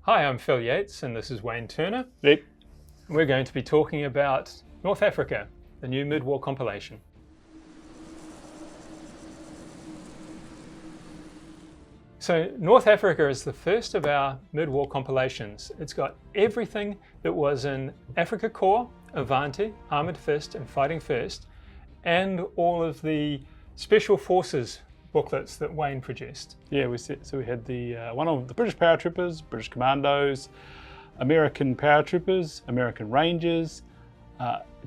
Hi, I'm Phil Yates and this is Wayne Turner. Yep. We're going to be talking about North Africa, the new mid-war compilation. So North Africa is the first of our mid-war compilations. It's got everything that was in Africa Corps, Avanti, Armoured Fist and Fighting First, and all of the Special Forces booklets that Wayne produced. Yeah, we had the one of the British paratroopers, British commandos, American paratroopers, American Rangers,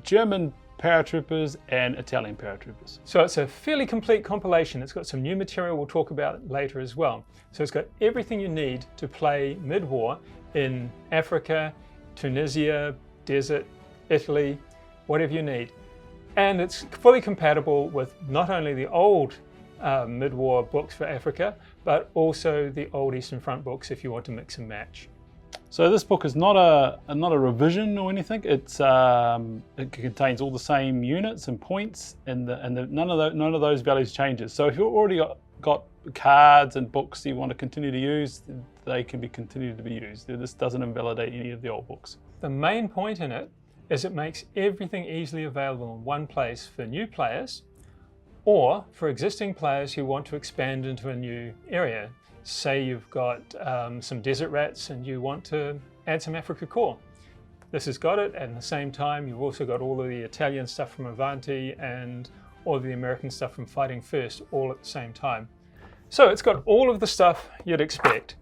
German paratroopers and Italian paratroopers. So it's a fairly complete compilation. It's got some new material we'll talk about later as well. So it's got everything you need to play mid-war in Africa, Tunisia, desert, Italy, whatever you need. And it's fully compatible with not only the old mid-war books for Africa, but also the old Eastern Front books if you want to mix and match. So this book is not a revision or anything. It contains all the same units and points, and none of those values changes. So if you've already got cards and books you want to continue to use, they can be continued to be used. This doesn't invalidate any of the old books. The main point in it is it makes everything easily available in one place for new players, or for existing players who want to expand into a new area. Say you've got some desert rats and you want to add some Africa Corps. This has got it, and at the same time you've also got all of the Italian stuff from Avanti and all of the American stuff from Fighting First all at the same time. So it's got all of the stuff you'd expect.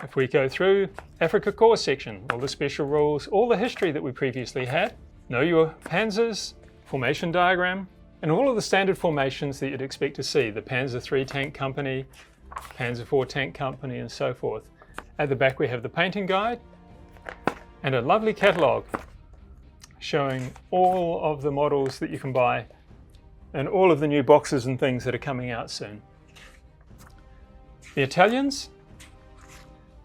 If we go through Africa Corps section, all the special rules, all the history that we previously had, know your panzers, formation diagram, and all of the standard formations that you'd expect to see, the Panzer III Tank Company, Panzer IV Tank Company and so forth. At the back we have the painting guide and a lovely catalogue showing all of the models that you can buy and all of the new boxes and things that are coming out soon. The Italians,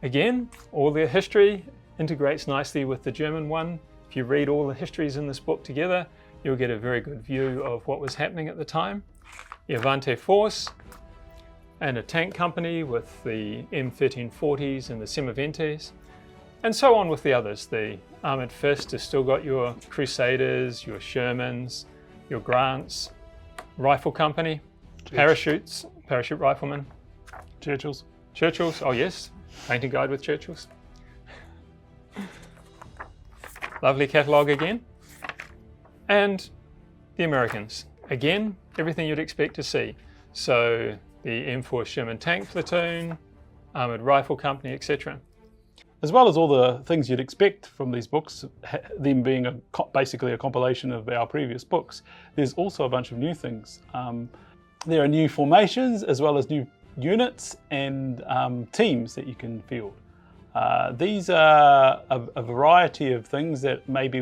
again, all their history integrates nicely with the German one. If you read all the histories in this book together, you'll get a very good view of what was happening at the time. The Avanti Force, and a tank company with the M1340s and the Semaventes, and so on with the others. The Armoured Fist has still got your Crusaders, your Shermans, your Grants, Rifle Company, parachute riflemen, Churchills, oh yes, painting guide with Churchills. Lovely catalogue again. And the Americans, again, everything you'd expect to see. So the M4 Sherman Tank Platoon, Armoured Rifle Company, etc. As well as all the things you'd expect from these books, them being basically a compilation of our previous books, there's also a bunch of new things. There are new formations as well as new units and teams that you can field. These are a variety of things that maybe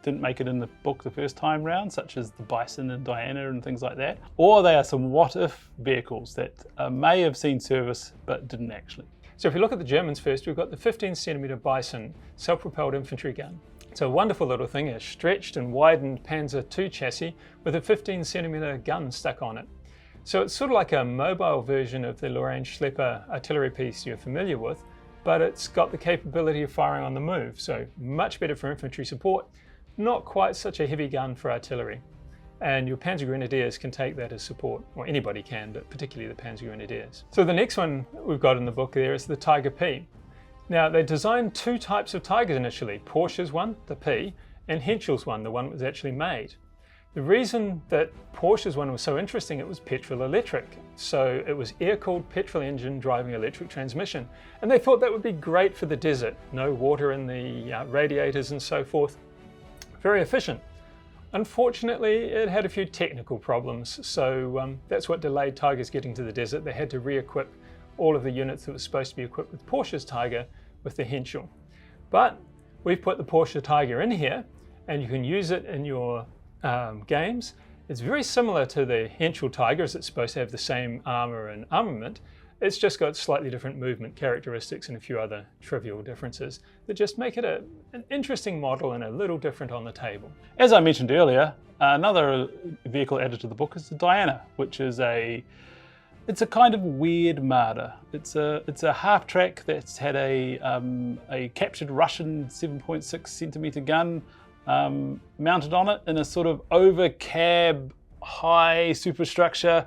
didn't make it in the book the first time round, such as the Bison and Diana and things like that. Or they are some what-if vehicles that may have seen service but didn't actually. So if we look at the Germans first, we've got the 15cm Bison self-propelled infantry gun. It's a wonderful little thing, a stretched and widened Panzer II chassis with a 15cm gun stuck on it. So it's sort of like a mobile version of the Lorraine Schlepper artillery piece you're familiar with, but it's got the capability of firing on the move, so much better for infantry support, not quite such a heavy gun for artillery. And your Panzer Grenadiers can take that as support, or anybody can, but particularly the Panzer Grenadiers. So the next one we've got in the book there is the Tiger P. Now they designed two types of Tigers initially, Porsche's one, the P, and Henschel's one, the one that was actually made. The reason that Porsche's one was so interesting, it was petrol electric. So it was air-cooled petrol engine driving electric transmission. And they thought that would be great for the desert. No water in the radiators and so forth. Very efficient. Unfortunately, it had a few technical problems. So that's what delayed Tigers getting to the desert. They had to re-equip all of the units that were supposed to be equipped with Porsche's Tiger with the Henschel. But we've put the Porsche Tiger in here and you can use it in your games. It's very similar to the Henschel Tiger, as it's supposed to have the same armor and armament. It's just got slightly different movement characteristics and a few other trivial differences that just make it an interesting model and a little different on the table. As I mentioned earlier, another vehicle added to the book is the Diana, which is a It's a kind of weird Marder. It's a half track that's had a captured Russian 7.6 centimeter gun mounted on it in a sort of over cab high superstructure,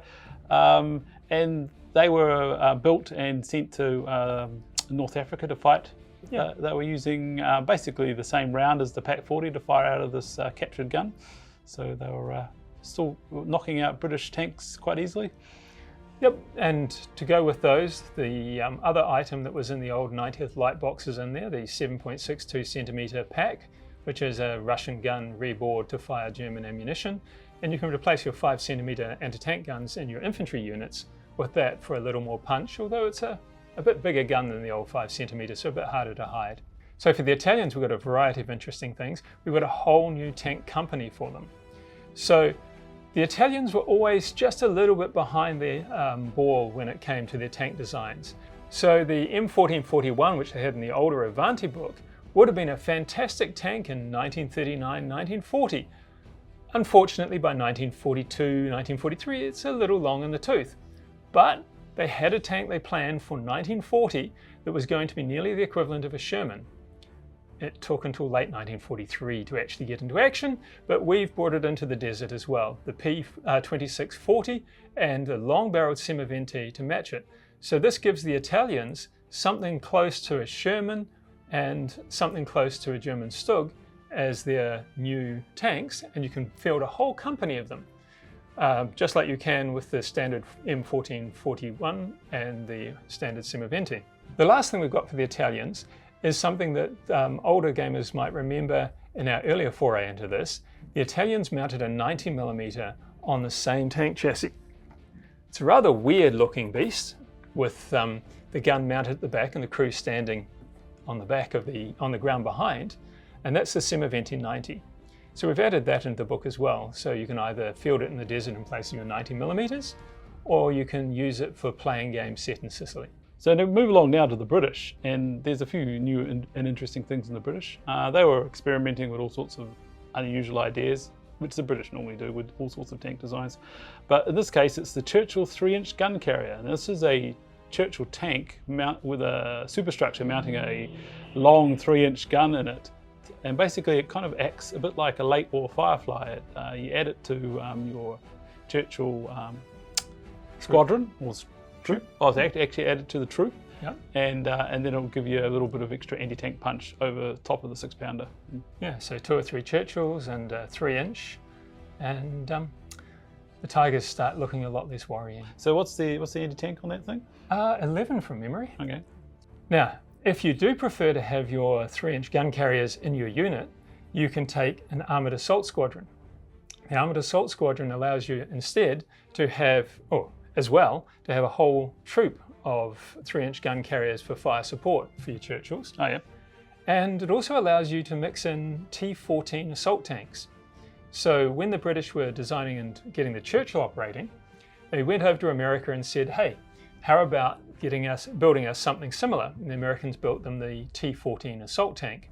and they were built and sent to North Africa to fight. Yeah. They were using basically the same round as the PaK-40 to fire out of this captured gun, so they were still knocking out British tanks quite easily. Yep, and to go with those, the other item that was in the old 90th light box is in there, the 7.62 centimeter PaK, which is a Russian gun rebored to fire German ammunition, and you can replace your 5 centimeter anti-tank guns in your infantry units with that for a little more punch, although it's a bit bigger gun than the old 5 centimeter, so a bit harder to hide. So for the Italians, we've got a variety of interesting things. We've got a whole new tank company for them. So the Italians were always just a little bit behind the ball when it came to their tank designs. So the M1441, which they had in the older Avanti book, would have been a fantastic tank in 1939-1940. Unfortunately, by 1942-1943, it's a little long in the tooth. But they had a tank they planned for 1940 that was going to be nearly the equivalent of a Sherman. It took until late 1943 to actually get into action, but we've brought it into the desert as well, the P2640 and the long-barreled Semaventi to match it. So this gives the Italians something close to a Sherman and something close to a German Stug as their new tanks, and you can field a whole company of them, just like you can with the standard M1441 and the standard Semaventi. The last thing we've got for the Italians is something that older gamers might remember in our earlier foray into this. The Italians mounted a 90mm on the same tank chassis. It's a rather weird looking beast with the gun mounted at the back and the crew standing on the back of on the ground behind, and that's the Semaventi 90. So we've added that into the book as well, so you can either field it in the desert in place of your 90mm, or you can use it for playing games set in Sicily. So to move along now to the British, and there's a few new and interesting things in the British. They were experimenting with all sorts of unusual ideas, which the British normally do with all sorts of tank designs. But in this case, it's the Churchill 3-inch gun carrier. And this is a Churchill tank with a superstructure mounting a long 3-inch gun in it. And basically it kind of acts a bit like a late war Firefly. You add it to your Churchill Squadron, or troop. Oh, it's actually added to the troop. Yeah. And then it'll give you a little bit of extra anti-tank punch over the top of the 6-pounder. Yeah, so 2 or 3 Churchills and a 3-inch, and the Tigers start looking a lot less worrying. So what's the anti-tank on that thing? 11 from memory. Okay. Now, if you do prefer to have your 3-inch gun carriers in your unit, you can take an Armoured Assault Squadron. The Armoured Assault Squadron allows you instead to have, as well, to have a whole troop of 3-inch gun carriers for fire support for your Churchills. Oh yeah. And it also allows you to mix in T14 assault tanks. So when the British were designing and getting the Churchill operating, they went over to America and said, hey, how about building us something similar? And the Americans built them the T14 assault tank.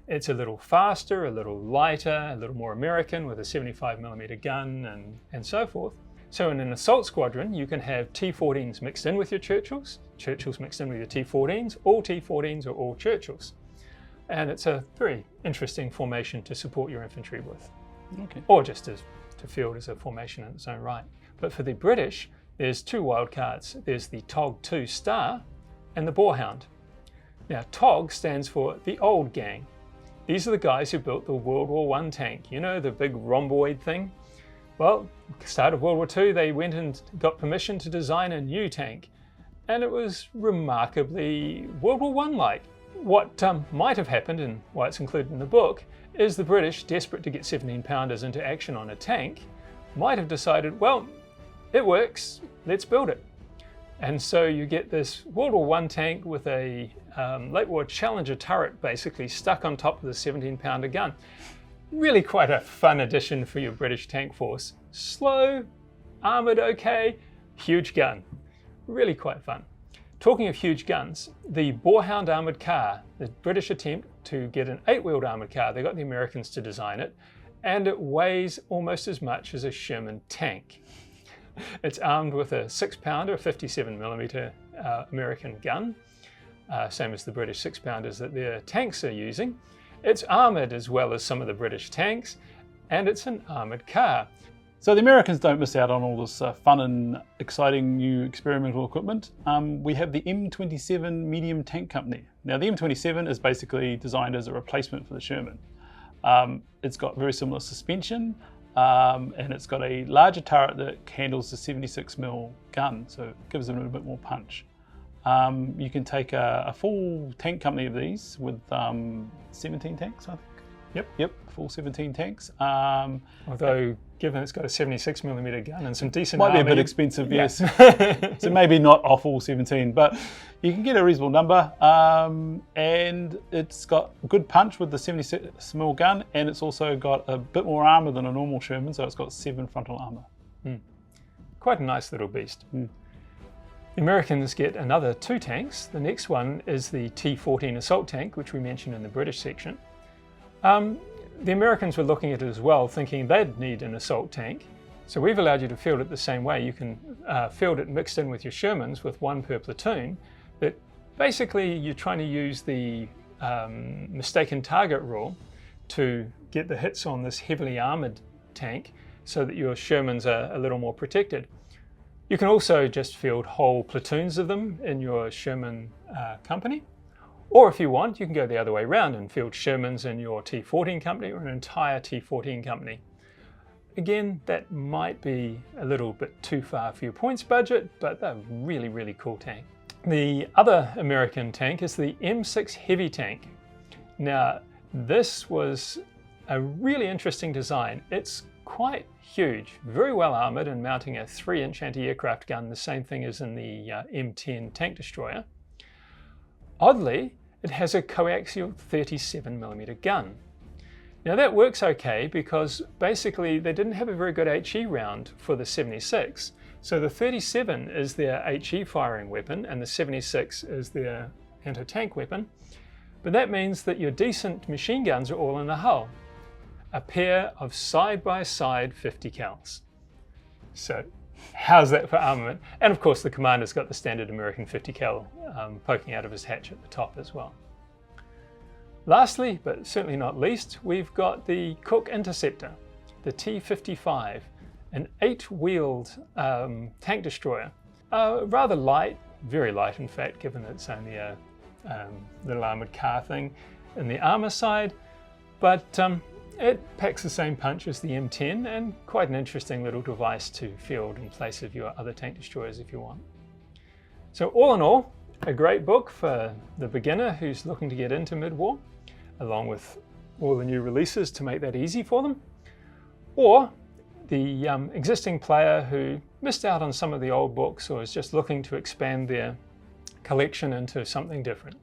It's a little faster, a little lighter, a little more American with a 75mm gun and so forth. So in an assault squadron, you can have T14s mixed in with your Churchills, Churchills mixed in with your T14s or all Churchills. And it's a very interesting formation to support your infantry with. Okay. Or just to field as a formation in its own right. But for the British, there's 2 wild cards. There's the TOG-2 Star and the Boarhound. Now, TOG stands for the old gang. These are the guys who built the World War I tank. You know, the big rhomboid thing? Well, start of World War II, they went and got permission to design a new tank. And it was remarkably World War I-like. What might have happened, and why it's included in the book, is the British, desperate to get 17-pounders into action on a tank, might have decided, well, it works, let's build it. And so you get this World War I tank with a late war Challenger turret basically stuck on top of the 17-pounder gun. Really quite a fun addition for your British tank force. Slow, armoured okay, huge gun. Really quite fun. Talking of huge guns, the Boarhound armoured car, the British attempt to get an 8-wheeled armoured car, they got the Americans to design it, and it weighs almost as much as a Sherman tank. It's armed with a 6-pounder, 57mm American gun, same as the British 6-pounders that their tanks are using. It's armoured as well as some of the British tanks, and it's an armoured car. So the Americans don't miss out on all this fun and exciting new experimental equipment. We have the M27 Medium Tank Company. Now the M27 is basically designed as a replacement for the Sherman. It's got very similar suspension, and it's got a larger turret that handles the 76mm gun, so it gives it a little bit more punch. You can take a full tank company of these with 17 tanks, I think. Yep, full 17 tanks. Although, given it's got a 76mm gun and some decent might army, be a bit expensive, yeah. Yes. So maybe not a full 17, but you can get a reasonable number. And it's got good punch with the 76mm gun, and it's also got a bit more armour than a normal Sherman, so it's got 7 frontal armour. Quite a nice little beast. The Americans get another 2 tanks. The next one is the T-14 assault tank, which we mentioned in the British section. The Americans were looking at it as well, thinking they'd need an assault tank. So we've allowed you to field it the same way. You can field it mixed in with your Shermans with 1 per platoon. But basically you're trying to use the mistaken target rule to get the hits on this heavily armoured tank so that your Shermans are a little more protected. You can also just field whole platoons of them in your Sherman company. Or if you want, you can go the other way around and field Shermans in your T-14 company or an entire T-14 company. Again, that might be a little bit too far for your points budget, but they're really, really cool tank. The other American tank is the M6 heavy tank. Now, this was a really interesting design. It's quite huge, very well armoured and mounting a 3-inch anti-aircraft gun, the same thing as in the M10 tank destroyer. Oddly, it has a coaxial 37mm gun. Now that works okay because basically they didn't have a very good HE round for the 76. So the 37 is their HE firing weapon and the 76 is their anti-tank weapon. But that means that your decent machine guns are all in the hull. A pair of side-by-side 50 cals. So how's that for armament? And of course the commander's got the standard American 50 cal poking out of his hatch at the top as well. Lastly, but certainly not least, we've got the Cook Interceptor, the T-55, an 8-wheeled tank destroyer. Rather light, very light in fact, given that it's only a little armoured car thing in the armour side, but it packs the same punch as the M10 and quite an interesting little device to field in place of your other tank destroyers if you want. So all in all, a great book for the beginner who's looking to get into mid-war, along with all the new releases to make that easy for them, or the existing player who missed out on some of the old books or is just looking to expand their collection into something different.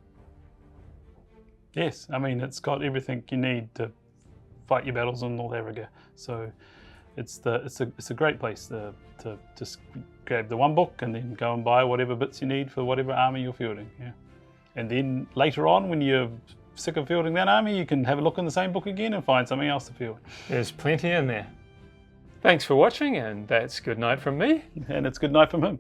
Yes, I mean it's got everything you need to fight your battles in North Africa. So it's a great place to just grab the one book and then go and buy whatever bits you need for whatever army you're fielding. Yeah, and then later on, when you're sick of fielding that army, you can have a look in the same book again and find something else to field. There's plenty in there. Thanks for watching, and that's good night from me. And it's good night from him.